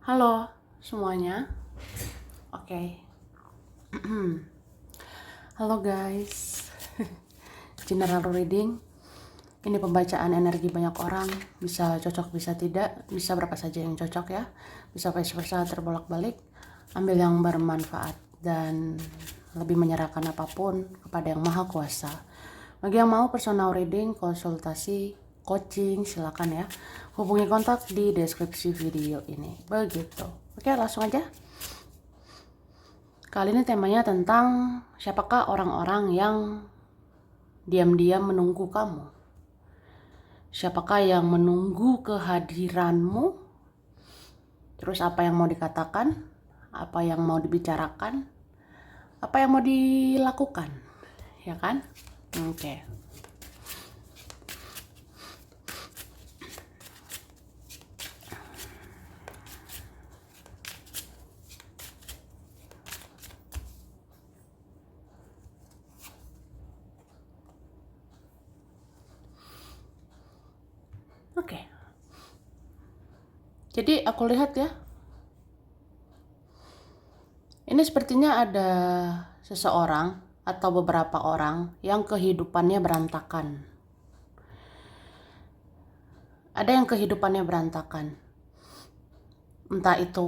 Halo semuanya. Oke. Halo guys. General reading. Ini pembacaan energi banyak orang. Bisa cocok, bisa tidak. Bisa berapa saja yang cocok ya. Bisa vice versa, terbolak-balik. Ambil yang bermanfaat dan lebih menyerahkan apapun kepada yang maha kuasa. Bagi yang mau personal reading, konsultasi, coaching, silakan ya. Hubungi kontak di deskripsi video ini. Begitu. Oke, langsung aja. Kali ini temanya tentang siapakah orang-orang yang diam-diam menunggu kamu. Siapakah yang menunggu kehadiranmu? Terus apa yang mau dikatakan? Apa yang mau dibicarakan? Apa yang mau dilakukan? Ya kan? Oke. Oke. Jadi aku lihat ya. Ini sepertinya ada seseorang atau beberapa orang yang kehidupannya berantakan. Ada yang kehidupannya berantakan. Entah itu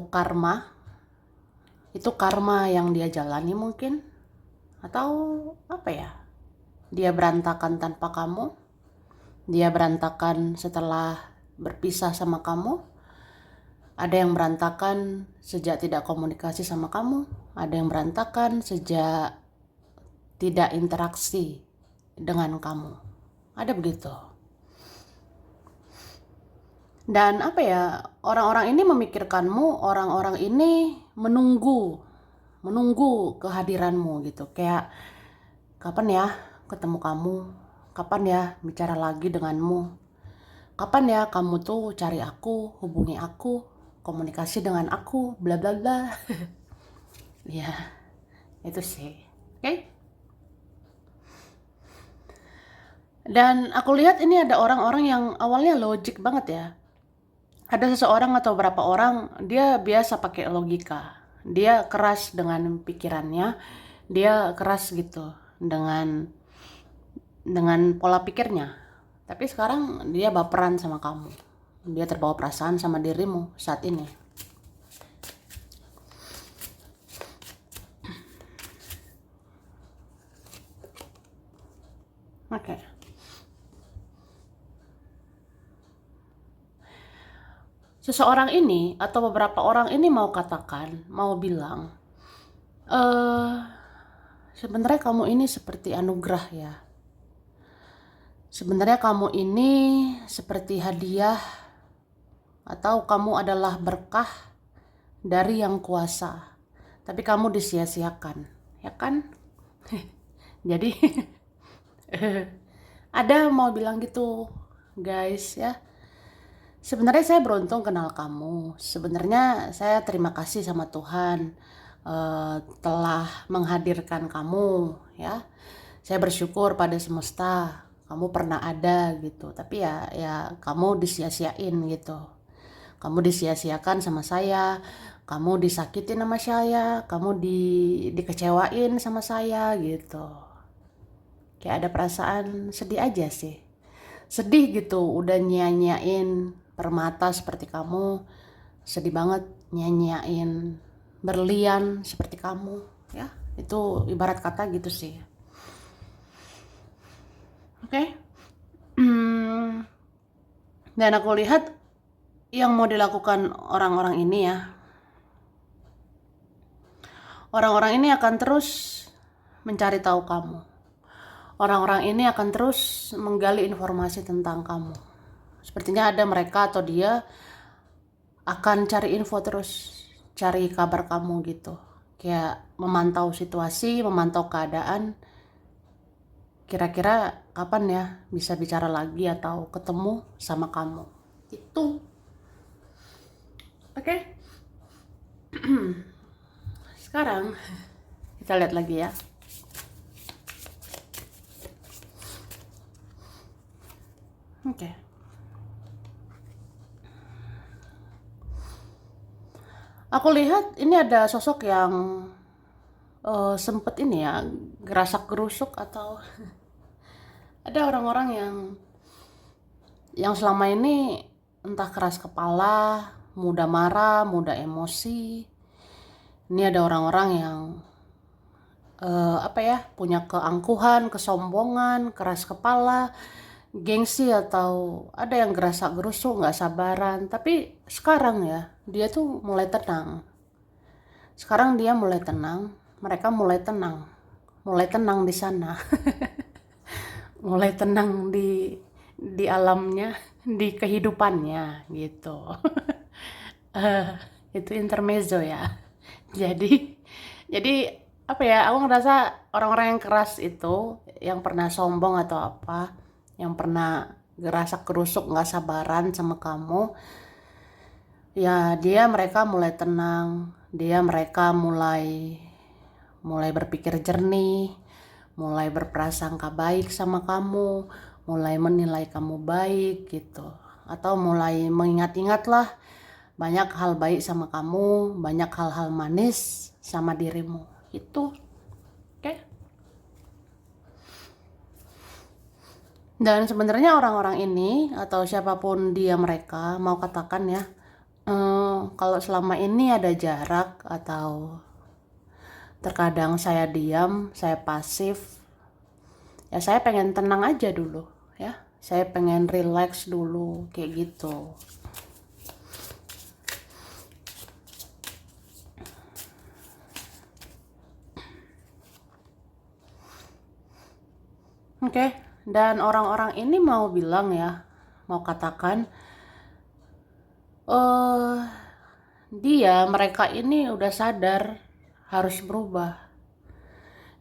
karma yang dia jalani mungkin, atau apa ya? Dia berantakan tanpa kamu, dia berantakan setelah berpisah sama kamu, ada yang berantakan sejak tidak komunikasi sama kamu, ada yang berantakan sejak tidak interaksi dengan kamu. Ada begitu. Dan apa ya, orang-orang ini memikirkanmu, orang-orang ini menunggu kehadiranmu gitu. Kayak kapan ya ketemu kamu, kapan ya bicara lagi denganmu, kapan ya kamu tuh cari aku, hubungi aku, komunikasi dengan aku, bla bla bla. Ya, itu sih. Oke. Dan aku lihat ini ada orang-orang yang awalnya logik banget ya. Ada seseorang atau beberapa orang, dia biasa pakai logika. Dia keras dengan pikirannya, dia keras gitu dengan pola pikirnya. Tapi sekarang dia baperan sama kamu. Dia terbawa perasaan sama dirimu saat ini. Oke. Seseorang ini atau beberapa orang ini mau katakan, mau bilang, eh sebenarnya kamu ini seperti anugerah ya. Sebenarnya kamu ini seperti hadiah atau kamu adalah berkah dari yang kuasa. Tapi kamu disia-siakan, ya kan? Jadi ada mau bilang gitu, guys ya. Sebenarnya saya beruntung kenal kamu. Sebenarnya saya terima kasih sama Tuhan telah menghadirkan kamu ya. Saya bersyukur pada semesta kamu pernah ada gitu. Tapi ya kamu disia-siain gitu. Kamu disia-siakan sama saya. Kamu disakitin sama saya. Kamu dikecewain sama saya gitu. Kayak ada perasaan sedih aja sih. Sedih gitu, udah nyanyain permata seperti kamu, sedih banget nyanyain berlian seperti kamu ya. Itu ibarat kata gitu sih. Oke. Dan aku lihat yang mau dilakukan orang-orang ini ya, orang-orang ini akan terus mencari tahu kamu. Orang-orang ini akan terus menggali informasi tentang kamu. Sepertinya ada mereka atau dia akan cari info terus, cari kabar kamu gitu. Kayak memantau situasi, memantau keadaan. Kira-kira kapan ya bisa bicara lagi atau ketemu sama kamu. Itu. Oke. Sekarang kita lihat lagi ya. Oke. Aku lihat ini ada sosok yang sempet ini ya, gerasak gerusuk, atau ada orang-orang yang selama ini entah keras kepala, mudah marah, mudah emosi. Ini ada orang-orang yang punya keangkuhan, kesombongan, keras kepala, gengsi, atau ada yang gerasak gerusuk, nggak sabaran. Tapi sekarang ya, dia tuh mulai tenang. Sekarang dia mulai tenang, mereka mulai tenang di sana, mulai tenang di alamnya, di kehidupannya gitu. Eh, itu intermezzo ya. Jadi jadi apa ya? Aku ngerasa orang-orang yang keras itu, yang pernah sombong atau apa, yang pernah gerasak kerusuk nggak sabaran sama kamu, ya mereka mulai tenang, mereka mulai mulai berpikir jernih, mulai berprasangka baik sama kamu, mulai menilai kamu baik gitu, atau mulai mengingat-ingat lah banyak hal baik sama kamu, banyak hal-hal manis sama dirimu itu. Oke. Dan sebenarnya orang-orang ini atau siapapun dia mereka mau katakan ya, kalau selama ini ada jarak atau terkadang saya diam, saya pasif, ya saya pengen tenang aja dulu ya, saya pengen relax dulu kayak gitu. Oke. Dan orang-orang ini mau bilang ya, mau katakan eh mereka ini udah sadar harus berubah.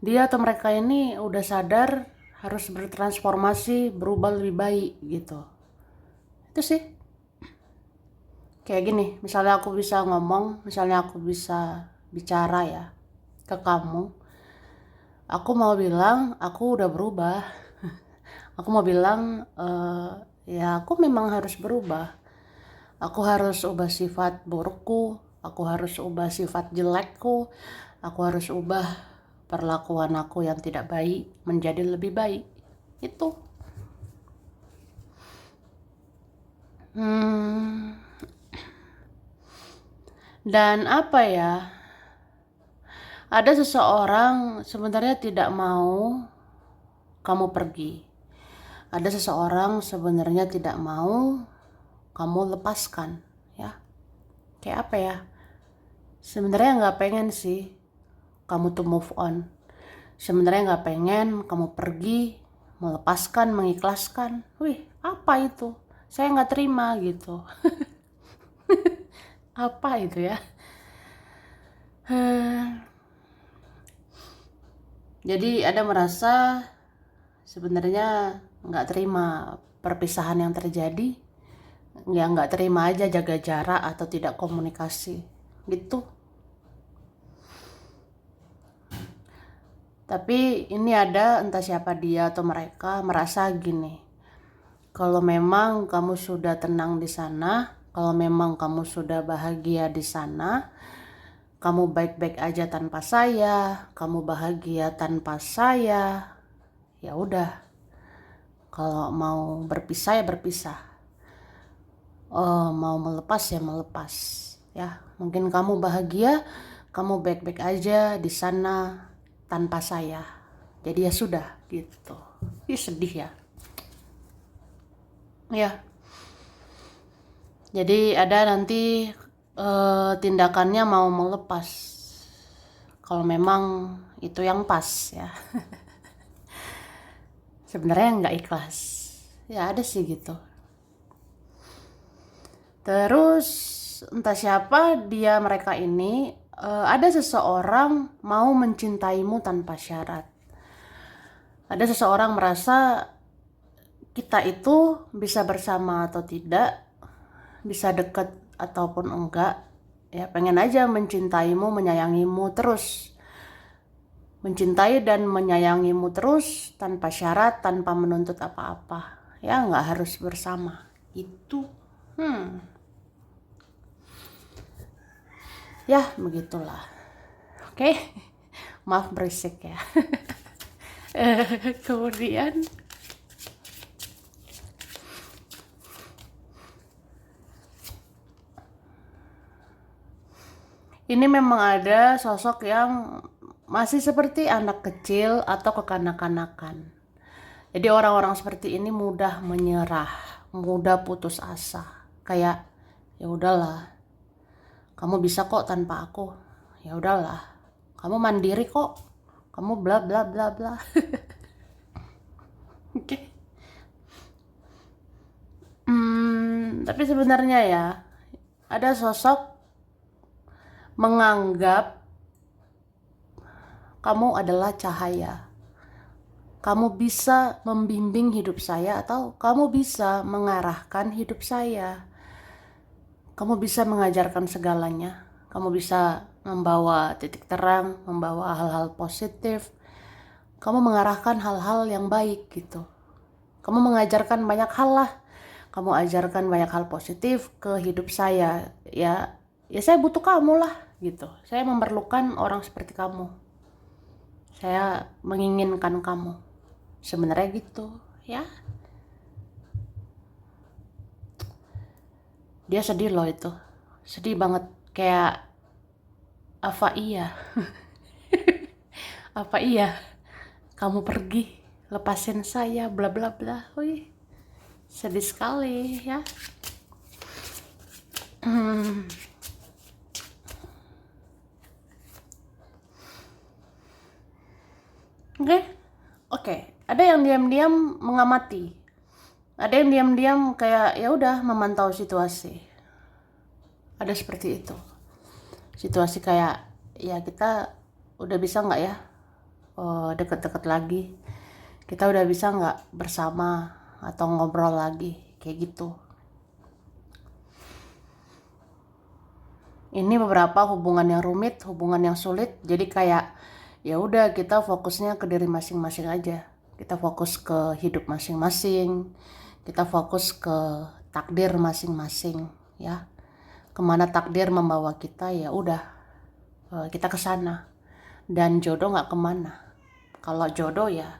Dia atau mereka ini udah sadar harus bertransformasi, berubah lebih baik gitu. Itu sih. Kayak gini, misalnya aku bisa ngomong, misalnya aku bisa bicara ya ke kamu. Aku mau bilang aku udah berubah. Aku mau bilang ya aku memang harus berubah. Aku harus ubah sifat burukku, aku harus ubah sifat jelekku, aku harus ubah perlakuan aku yang tidak baik menjadi lebih baik. Itu. Dan apa ya? Ada seseorang sebenarnya tidak mau kamu pergi. Ada seseorang sebenarnya tidak mau kamu lepaskan, ya. Kayak apa ya? Sebenarnya nggak pengen sih kamu tuh move on. Sebenarnya nggak pengen kamu pergi, melepaskan, mengikhlaskan. Wih, apa itu? Saya nggak terima gitu. Apa itu ya? Jadi ada merasa sebenarnya nggak terima perpisahan yang terjadi, ya nggak terima aja jaga jarak atau tidak komunikasi gitu. Tapi ini ada entah siapa dia atau mereka merasa gini, kalau memang kamu sudah tenang di sana, kalau memang kamu sudah bahagia di sana, kamu baik-baik aja tanpa saya, kamu bahagia tanpa saya, ya udah. Kalau mau berpisah ya berpisah. Oh, mau melepas ya melepas. Ya, mungkin kamu bahagia, kamu baik-baik aja di sana tanpa saya. Jadi ya sudah gitu. Ih, sedih ya. Ya. Jadi ada nanti tindakannya mau melepas. Kalau memang itu yang pas ya. Sebenarnya nggak ikhlas. Ya ada sih gitu. Terus entah siapa dia mereka ini, ada seseorang mau mencintaimu tanpa syarat. Ada seseorang merasa kita itu bisa bersama atau tidak, bisa dekat ataupun enggak. Ya pengen aja mencintaimu, menyayangimu terus. Mencintai dan menyayangimu terus tanpa syarat, tanpa menuntut apa-apa. Ya nggak harus bersama. Itu. Ya begitulah. Oke. Maaf berisik ya. Kemudian ini memang ada sosok yang masih seperti anak kecil atau kekanak-kanakan. Jadi orang-orang seperti ini mudah menyerah, mudah putus asa. Kayak ya udahlah, kamu bisa kok tanpa aku. Ya udahlah, kamu mandiri kok. Kamu bla bla bla bla. Oke. Tapi sebenarnya ya, ada sosok menganggap kamu adalah cahaya. Kamu bisa membimbing hidup saya atau kamu bisa mengarahkan hidup saya. Kamu bisa mengajarkan segalanya. Kamu bisa membawa titik terang, membawa hal-hal positif. Kamu mengarahkan hal-hal yang baik gitu. Kamu mengajarkan banyak hal lah. Kamu ajarkan banyak hal positif ke hidup saya. Ya saya butuh kamu lah gitu. Saya memerlukan orang seperti kamu. Saya menginginkan kamu. Sebenarnya gitu, ya. Dia sedih loh itu. Sedih banget kayak apa iya? Apa iya? Kamu pergi, lepasin saya, bla bla bla. Wih, sedih sekali ya. Oke, oke. Ada yang diam-diam mengamati. Ada yang diam-diam kayak ya udah memantau situasi. Ada seperti itu. Situasi kayak ya kita udah bisa nggak ya deket-deket lagi. Kita udah bisa nggak bersama atau ngobrol lagi kayak gitu. Ini beberapa hubungan yang rumit, hubungan yang sulit. Jadi kayak ya udah kita fokusnya ke diri masing-masing aja. Kita fokus ke hidup masing-masing. Kita fokus ke takdir masing-masing ya. Kemana takdir membawa kita ya udah kita ke sana. Dan jodoh nggak kemana. Kalau jodoh ya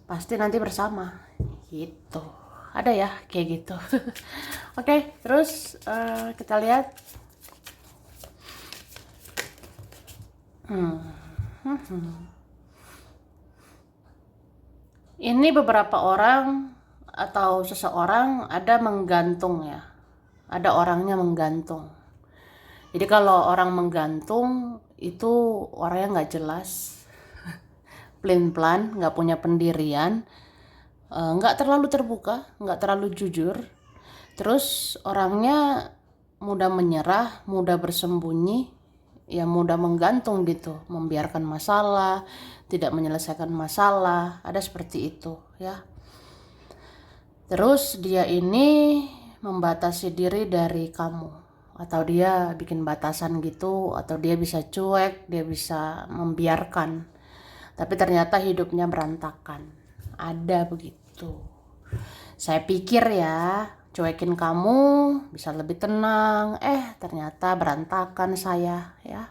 pasti nanti bersama gitu. Ada ya kayak gitu. Oke, terus kita lihat. Ini beberapa orang atau seseorang ada menggantung ya. Ada orangnya menggantung. Jadi kalau orang menggantung itu orangnya nggak jelas, pelin-pelan, nggak punya pendirian, nggak terlalu terbuka, nggak terlalu jujur. Terus orangnya mudah menyerah, mudah bersembunyi, ya mudah menggantung gitu, membiarkan masalah, tidak menyelesaikan masalah, ada seperti itu ya. Terus dia ini membatasi diri dari kamu, atau dia bikin batasan gitu, atau dia bisa cuek, dia bisa membiarkan, tapi ternyata hidupnya berantakan. Ada begitu. Saya pikir ya, cuekin kamu bisa lebih tenang, ternyata berantakan saya ya.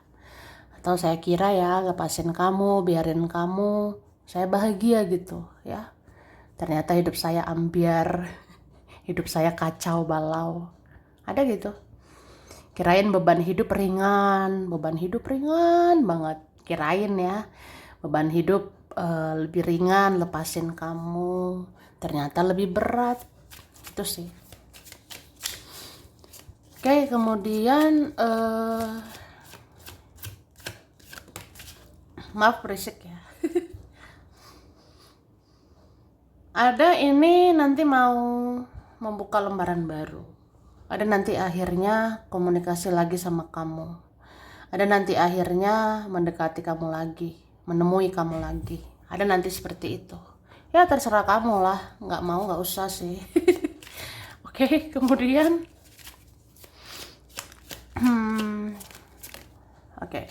Atau saya kira ya, lepasin kamu, biarin kamu, saya bahagia gitu ya. Ternyata hidup saya ambiar, hidup saya kacau balau. Ada gitu. Kirain beban hidup ringan banget. Kirain ya, beban hidup lebih ringan, lepasin kamu. Ternyata lebih berat. Itu sih. Oke, kemudian maaf berisik ya. Ada ini nanti mau membuka lembaran baru. Ada nanti akhirnya komunikasi lagi sama kamu. Ada nanti akhirnya mendekati kamu lagi, menemui kamu lagi. Ada nanti seperti itu. Ya terserah kamu lah, nggak mau nggak usah sih. Oke, kemudian oke.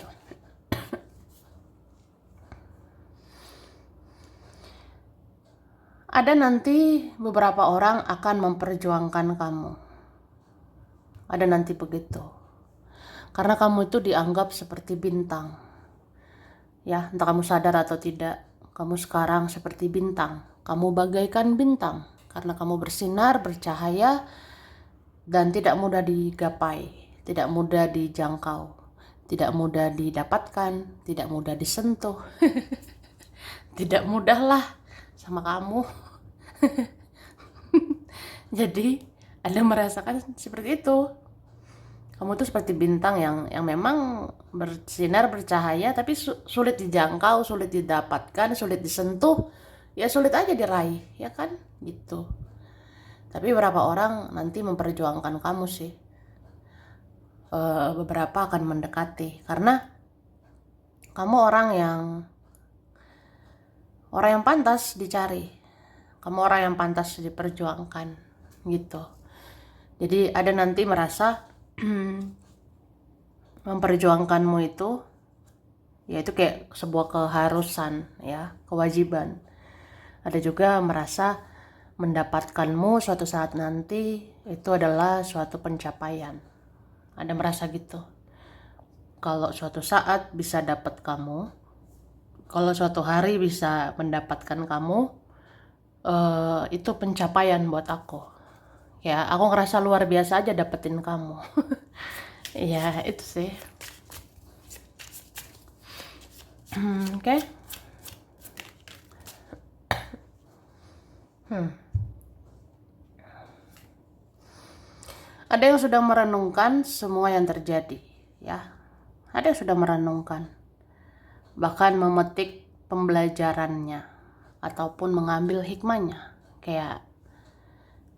Ada nanti beberapa orang akan memperjuangkan kamu. Ada nanti begitu. Karena kamu itu dianggap seperti bintang. Ya, entah kamu sadar atau tidak, kamu sekarang seperti bintang. Kamu bagaikan bintang karena kamu bersinar, bercahaya, dan tidak mudah digapai, tidak mudah dijangkau, tidak mudah didapatkan, tidak mudah disentuh. Tidak mudah lah sama kamu. Jadi, Anda merasakan seperti itu. Kamu tuh seperti bintang yang memang bersinar, bercahaya, tapi sulit dijangkau, sulit didapatkan, sulit disentuh, ya sulit aja diraih, ya kan? Gitu. Tapi beberapa orang nanti memperjuangkan kamu sih. Beberapa akan mendekati, karena kamu orang yang pantas dicari. Kamu orang yang pantas diperjuangkan, gitu. Jadi ada nanti merasa memperjuangkanmu itu yaitu kayak sebuah keharusan, ya, kewajiban. Ada juga merasa mendapatkanmu suatu saat nanti itu adalah suatu pencapaian. Ada merasa gitu. Kalau suatu saat bisa dapat kamu, kalau suatu hari bisa mendapatkan kamu, itu pencapaian buat aku. Ya, aku ngerasa luar biasa aja dapetin kamu. Ya, itu sih. Oke. Ada yang sudah merenungkan semua yang terjadi, ya. Ada yang sudah merenungkan, bahkan memetik pembelajarannya ataupun mengambil hikmahnya. Kayak,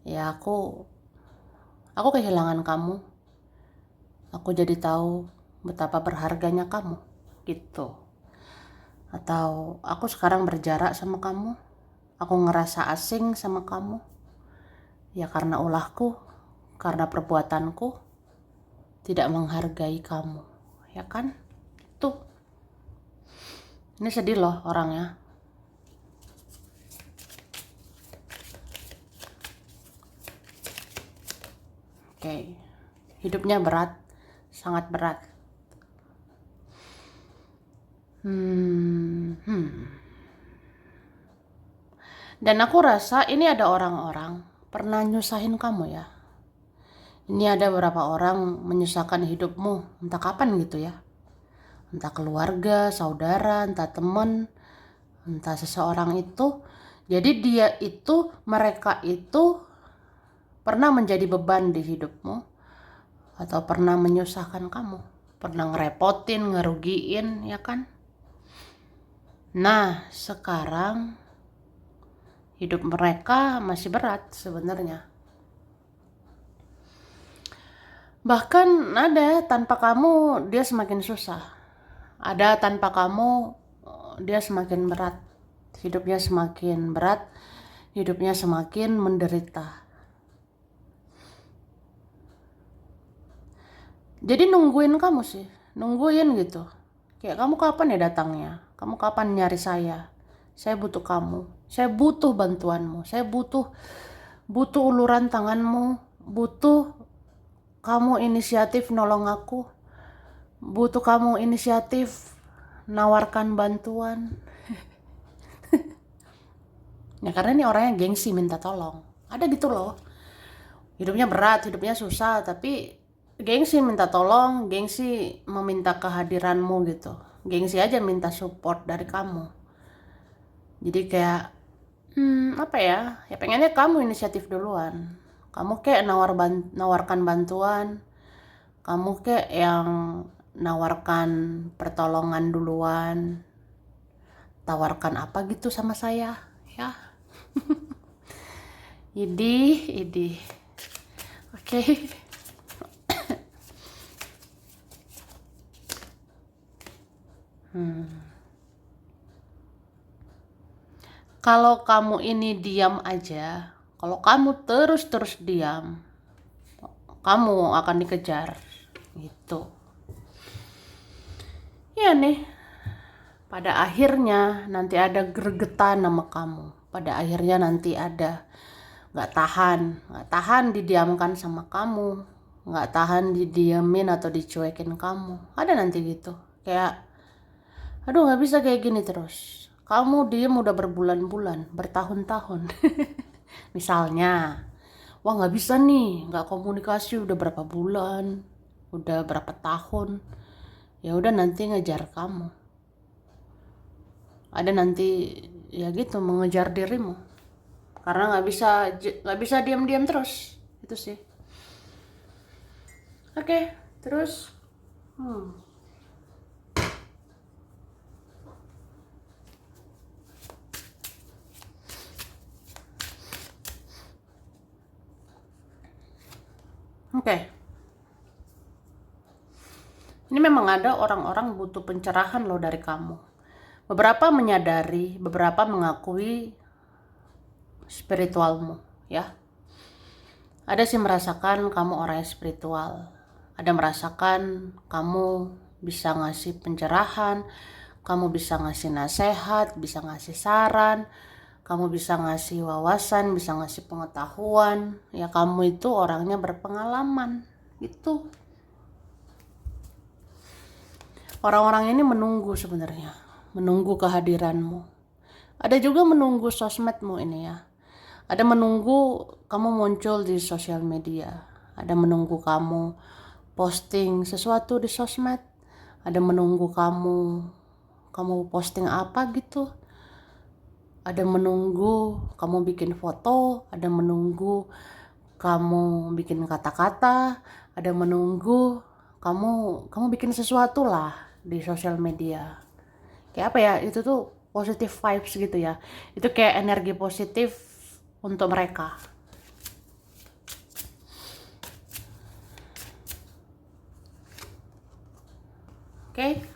ya aku kehilangan kamu. Aku jadi tahu betapa berharganya kamu, gitu. Atau aku sekarang berjarak sama kamu. Aku ngerasa asing sama kamu. Ya karena ulahku, karena perbuatanku tidak menghargai kamu, ya kan? Tuh, ini sedih loh orangnya. Oke, hidupnya berat, sangat berat. Dan aku rasa ini ada orang-orang pernah nyusahin kamu ya. Ini ada beberapa orang menyusahkan hidupmu, entah kapan gitu ya. Entah keluarga, saudara, entah teman, entah seseorang itu. Jadi mereka itu pernah menjadi beban di hidupmu atau pernah menyusahkan kamu, pernah ngerepotin, ngerugiin, ya kan? Nah, sekarang hidup mereka masih berat sebenarnya. Bahkan ada tanpa kamu dia semakin susah. Ada tanpa kamu dia semakin berat. Hidupnya semakin berat, hidupnya semakin menderita. Jadi nungguin kamu sih, nungguin gitu. Kayak kamu kapan ya datangnya? Kamu kapan nyari saya? Saya butuh kamu. Saya butuh bantuanmu. Saya butuh uluran tanganmu. Butuh kamu inisiatif nolong aku. Butuh kamu inisiatif nawarkan bantuan. Ya karena ini orangnya gengsi minta tolong. Ada gitu loh. Hidupnya berat, hidupnya susah, tapi gengsi minta tolong, gengsi meminta kehadiranmu gitu. Gengsi aja minta support dari kamu. Jadi kayak apa ya? Ya pengennya kamu inisiatif duluan. Kamu kayak nawarkan bantuan. Kamu kayak yang nawarkan pertolongan duluan. Tawarkan apa gitu sama saya, ya. Idih. Oke. Kalau kamu ini diam aja, kalau kamu terus diam, kamu akan dikejar, gitu. Ya nih, pada akhirnya nanti ada gregetan sama kamu. Pada akhirnya nanti ada gak tahan didiamkan sama kamu. nggak tahan didiemin atau dicuekin kamu. Ada nanti gitu, kayak aduh nggak bisa kayak gini terus. Kamu diem udah berbulan-bulan, bertahun-tahun. Misalnya, wah nggak bisa nih, nggak komunikasi udah berapa bulan, udah berapa tahun. Ya udah nanti ngejar kamu. Ada nanti ya gitu mengejar dirimu. Karena nggak bisa diam-diam terus. Itu sih. Oke, terus oke. Ini memang ada orang-orang butuh pencerahan loh dari kamu. Beberapa menyadari, beberapa mengakui spiritualmu, ya. Ada sih merasakan kamu orang yang spiritual. Ada merasakan kamu bisa ngasih pencerahan, kamu bisa ngasih nasihat, bisa ngasih saran, kamu bisa ngasih wawasan, bisa ngasih pengetahuan. Ya kamu itu orangnya berpengalaman, gitu. Orang-orang ini menunggu sebenarnya, menunggu kehadiranmu. Ada juga menunggu sosmedmu ini ya. Ada menunggu kamu muncul di sosial media. Ada menunggu kamu posting sesuatu di sosmed. Ada menunggu kamu posting apa gitu. Ada menunggu kamu bikin foto, ada menunggu kamu bikin kata-kata, ada menunggu kamu bikin sesuatu lah di sosial media. Kayak apa ya, itu tuh positive vibes gitu ya. Itu kayak energi positif untuk mereka. Oke?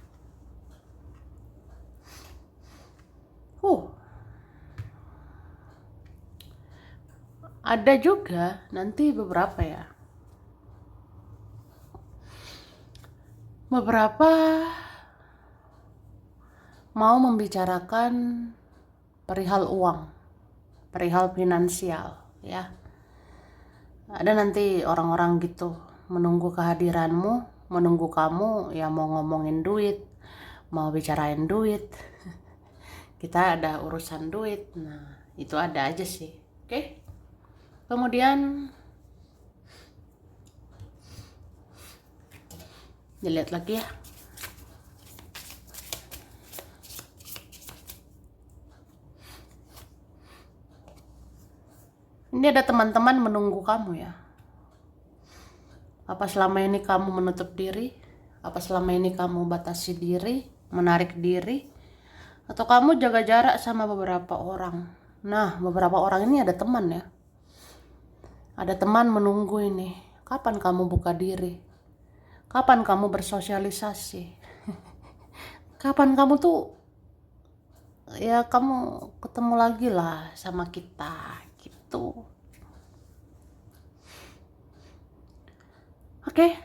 Ada juga nanti beberapa ya. Beberapa mau membicarakan perihal uang, perihal finansial ya. Ada nanti orang-orang gitu menunggu kehadiranmu, menunggu kamu ya mau ngomongin duit, mau bicarain duit. Kita ada urusan duit. Nah, itu ada aja sih. Oke? Kemudian dilihat lagi ya. Ini ada teman-teman menunggu kamu ya. Apa selama ini kamu menutup diri? Apa selama ini kamu batasi diri, menarik diri? Atau kamu jaga jarak sama beberapa orang? Nah, beberapa orang ini ada teman ya. Ada teman menunggu ini. Kapan kamu buka diri? Kapan kamu bersosialisasi? Kapan kamu tuh ya kamu ketemu lagi lah sama kita gitu. Oke.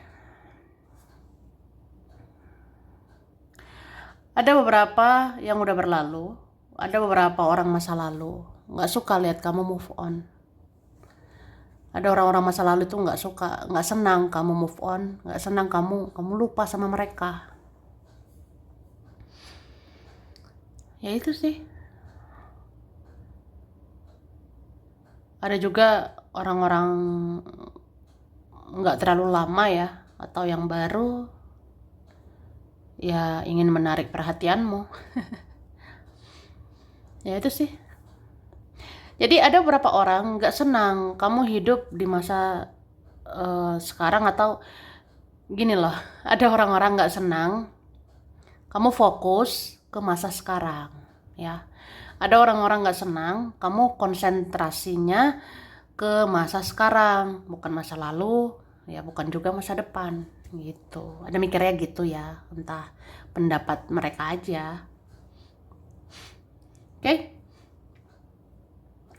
Ada beberapa yang udah berlalu, ada beberapa orang masa lalu nggak suka lihat kamu move on. Ada orang-orang masa lalu itu nggak suka, nggak senang kamu move on, nggak senang kamu lupa sama mereka. Ya itu sih. Ada juga orang-orang nggak terlalu lama ya, atau yang baru ya ingin menarik perhatianmu. Ya itu sih. Jadi ada beberapa orang nggak senang kamu hidup di masa sekarang, atau gini loh, ada orang-orang nggak senang kamu fokus ke masa sekarang ya. Ada orang-orang nggak senang kamu konsentrasinya ke masa sekarang, bukan masa lalu ya, bukan juga masa depan gitu. Ada mikirnya gitu ya, entah pendapat mereka aja. Oke?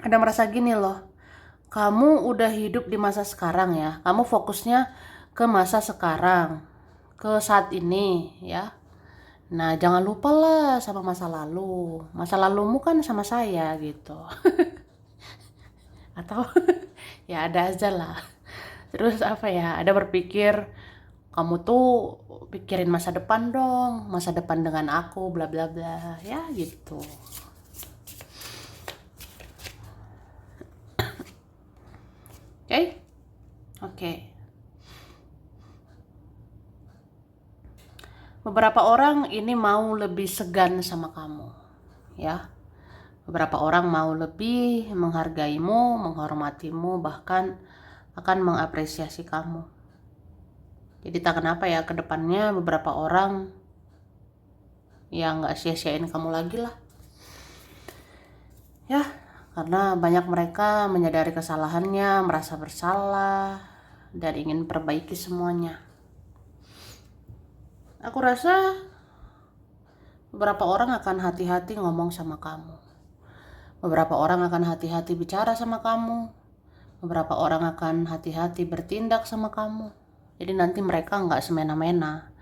Ada merasa gini loh, kamu udah hidup di masa sekarang ya, kamu fokusnya ke masa sekarang, ke saat ini ya. Nah, jangan lupa lah sama masa lalu. Masa lalumu kan sama saya gitu. Atau ya ada aja lah. Terus apa ya, ada berpikir kamu tuh pikirin masa depan dong, masa depan dengan aku, bla bla bla, ya gitu. Oke, oke. Beberapa orang ini mau lebih segan sama kamu, ya. Beberapa orang mau lebih menghargaimu, menghormatimu, bahkan akan mengapresiasi kamu. Jadi tak kenapa ya, kedepannya beberapa orang yang gak sia-siain kamu lagi lah. Ya, karena banyak mereka menyadari kesalahannya, merasa bersalah, dan ingin perbaiki semuanya. Aku rasa beberapa orang akan hati-hati ngomong sama kamu. Beberapa orang akan hati-hati bicara sama kamu. Beberapa orang akan hati-hati bertindak sama kamu. Jadi nanti mereka nggak semena-mena.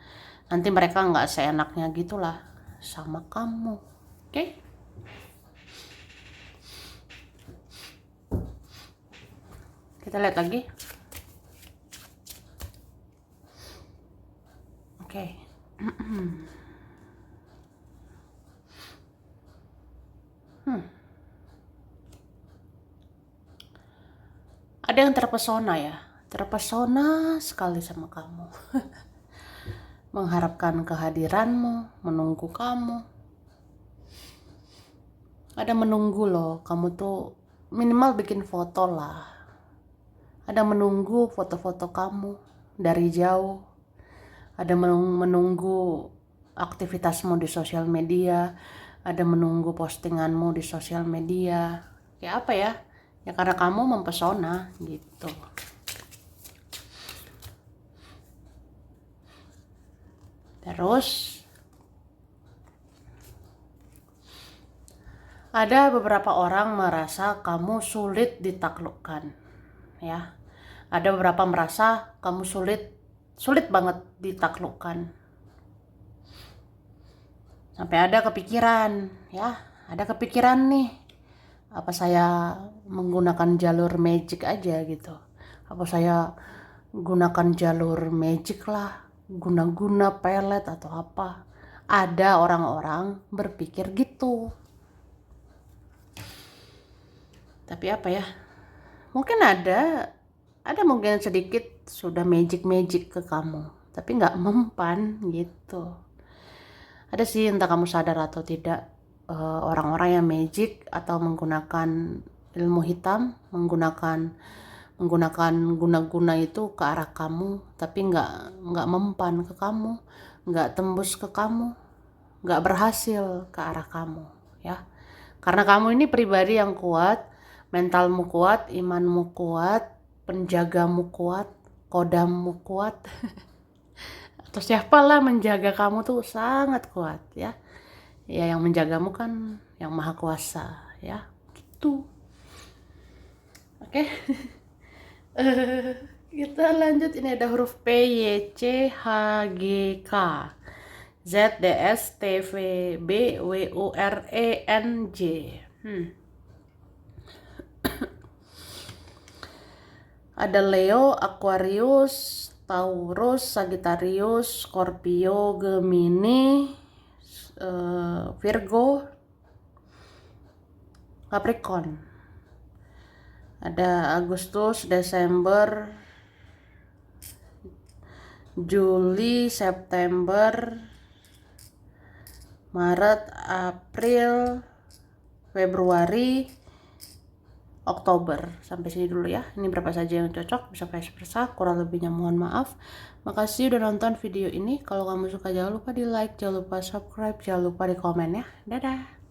Nanti mereka nggak seenaknya gitulah sama kamu. Oke? Kita lihat lagi. Oke. Ada yang terpesona ya, terpesona sekali sama kamu. Mengharapkan kehadiranmu, menunggu kamu. Ada menunggu loh, kamu tuh minimal bikin foto lah. Ada menunggu foto-foto kamu dari jauh. Ada menunggu aktivitasmu di sosial media. Ada menunggu postinganmu di sosial media. Kayak apa ya? Ya karena kamu mempesona gitu. Terus ada beberapa orang merasa kamu sulit ditaklukkan, ya. Ada beberapa merasa kamu sulit banget ditaklukkan. Sampai ada kepikiran, ya, ada kepikiran nih. Apa saya menggunakan jalur magic aja gitu? Apa saya gunakan jalur magic lah, guna-guna pelet atau apa? Ada orang-orang berpikir gitu. Tapi apa ya? Mungkin ada mungkin sedikit sudah magic ke kamu, tapi nggak mempan gitu. Ada sih, entah kamu sadar atau tidak, orang-orang yang magic atau menggunakan ilmu hitam, menggunakan guna-guna itu ke arah kamu, tapi nggak mempan ke kamu, nggak tembus ke kamu, nggak berhasil ke arah kamu, ya. Karena kamu ini pribadi yang kuat, mentalmu kuat, imanmu kuat, penjagamu kuat, kodammu kuat. Atau siapalah menjaga kamu tuh sangat kuat, ya. Ya yang menjagamu kan yang maha kuasa, ya. Gitu. Oke. Kita lanjut, ini ada huruf P, Y, C, H, G, K, Z, D, S, T, V, B, W, U, R, E, N, J. Ada Leo, Aquarius, Taurus, Sagittarius, Scorpio, Gemini, Virgo, Capricorn. Ada Agustus, Desember, Juli, September, Maret, April, Februari, Oktober. Sampai sini dulu ya. Ini berapa saja yang cocok, bisa vice versa. Kurang lebihnya mohon maaf. Makasih udah nonton video ini. Kalau kamu suka jangan lupa di like, jangan lupa subscribe, jangan lupa di komen ya. Dadah.